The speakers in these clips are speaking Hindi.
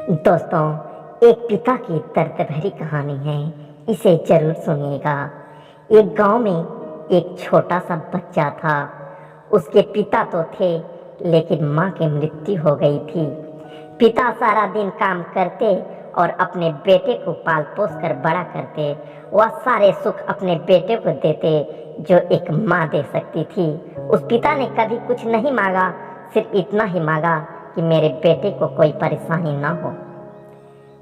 दोस्तों, एक पिता की दर्द भरी कहानी है। इसे जरूर सुनिएगा। एक गांव में एक छोटा सा बच्चा था। उसके पिता तो थे, लेकिन माँ की मृत्यु हो गई थी। पिता सारा दिन काम करते और अपने बेटे को पाल पोस कर बड़ा करते। वह सारे सुख अपने बेटे को देते जो एक माँ दे सकती थी। उस पिता ने कभी कुछ नहीं मांगा, सिर्फ इतना ही मांगा कि मेरे बेटे को कोई परेशानी ना हो।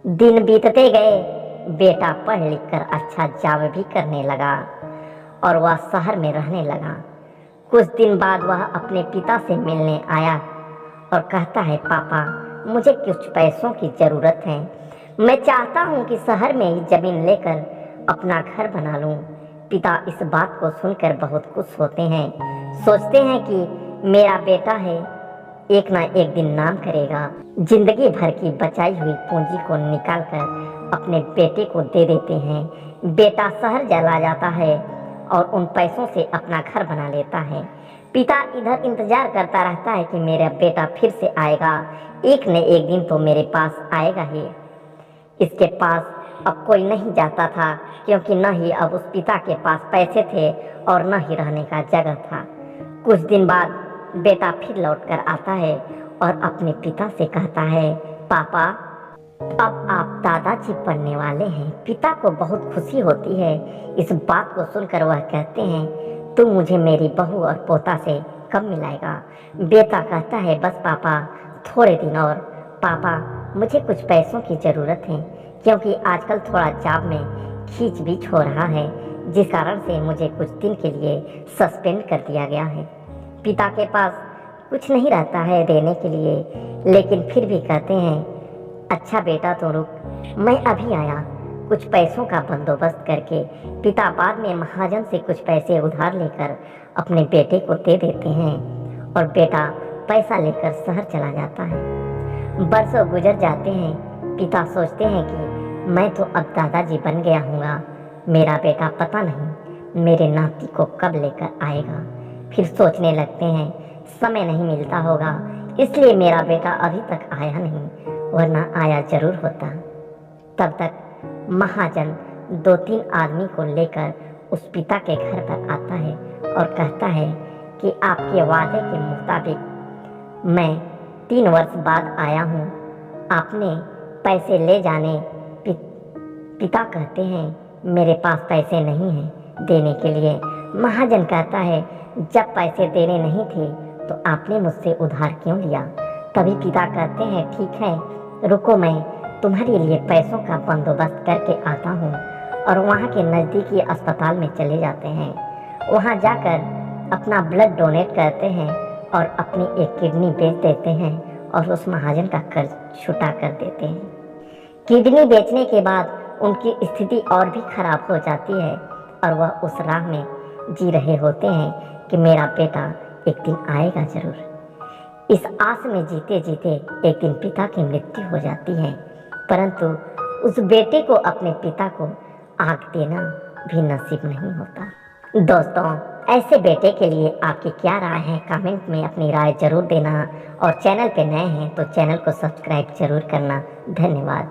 दिन बीतते गए, बेटा पढ़ लिख कर अच्छा जॉब भी करने लगा और वह शहर में रहने लगा। कुछ दिन बाद वह अपने पिता से मिलने आया और कहता है, पापा, मुझे कुछ पैसों की ज़रूरत है। मैं चाहता हूँ कि शहर में ही ज़मीन लेकर अपना घर बना लूँ। पिता इस बात को सुनकर बहुत खुश होते हैं। सोचते हैं कि मेरा बेटा है, एक ना एक दिन नाम करेगा। जिंदगी भर की बचाई हुई पूंजी को निकालकर अपने बेटे को दे देते हैं। बेटा शहर चला जाता है और उन पैसों से अपना घर बना लेता है। पिता इधर इंतजार करता रहता है कि मेरा बेटा फिर से आएगा, एक न एक दिन तो मेरे पास आएगा ही। इसके पास अब कोई नहीं जाता था, क्योंकि न ही अब उस पिता के पास पैसे थे और न ही रहने का जगह था। कुछ दिन बाद बेटा फिर लौट कर आता है और अपने पिता से कहता है, पापा, अब आप दादाजी बनने वाले हैं। पिता को बहुत खुशी होती है। इस बात को सुनकर वह कहते हैं, तू मुझे मेरी बहू और पोता से कब मिलाएगा? बेटा कहता है, बस पापा, थोड़े दिन और। पापा, मुझे कुछ पैसों की ज़रूरत है, क्योंकि आजकल थोड़ा जॉब में खींच बीच हो रहा है, जिस कारण से मुझे कुछ दिन के लिए सस्पेंड कर दिया गया है। पिता के पास कुछ नहीं रहता है देने के लिए, लेकिन फिर भी कहते हैं, अच्छा बेटा तो रुक, मैं अभी आया। कुछ पैसों का बंदोबस्त करके पिता बाद में महाजन से कुछ पैसे उधार लेकर अपने बेटे को दे देते हैं और बेटा पैसा लेकर शहर चला जाता है। बरसों गुजर जाते हैं। पिता सोचते हैं कि मैं तो अब दादाजी बन गया हूँगा, मेरा बेटा पता नहीं मेरे नाती को कब लेकर आएगा। फिर सोचने लगते हैं, समय नहीं मिलता होगा, इसलिए मेरा बेटा अभी तक आया नहीं, वरना आया जरूर होता। तब तक महाजन 2-3 आदमी को लेकर उस पिता के घर पर आता है और कहता है कि आपके वादे के मुताबिक मैं 3 वर्ष बाद आया हूँ, आपने पैसे ले जाने। पिता कहते हैं, मेरे पास पैसे नहीं हैं देने के लिए। महाजन कहता है, जब पैसे देने नहीं थे तो आपने मुझसे उधार क्यों लिया? तभी पिता कहते हैं, ठीक है, रुको, मैं तुम्हारे लिए पैसों का बंदोबस्त करके आता हूँ। और वहाँ के नज़दीकी अस्पताल में चले जाते हैं। वहाँ जाकर अपना ब्लड डोनेट करते हैं और अपनी एक किडनी बेच देते हैं और उस महाजन का कर्ज छुटा कर देते हैं। किडनी बेचने के बाद उनकी स्थिति और भी खराब हो जाती है और वह उस राह में जी रहे होते हैं कि मेरा बेटा एक दिन आएगा जरूर। इस आस में जीते जीते एक दिन पिता की मृत्यु हो जाती है, परंतु उस बेटे को अपने पिता को आग देना भी नसीब नहीं होता। दोस्तों, ऐसे बेटे के लिए आपकी क्या राय है? कमेंट में अपनी राय जरूर देना और चैनल पे नए हैं तो चैनल को सब्सक्राइब जरूर करना। धन्यवाद।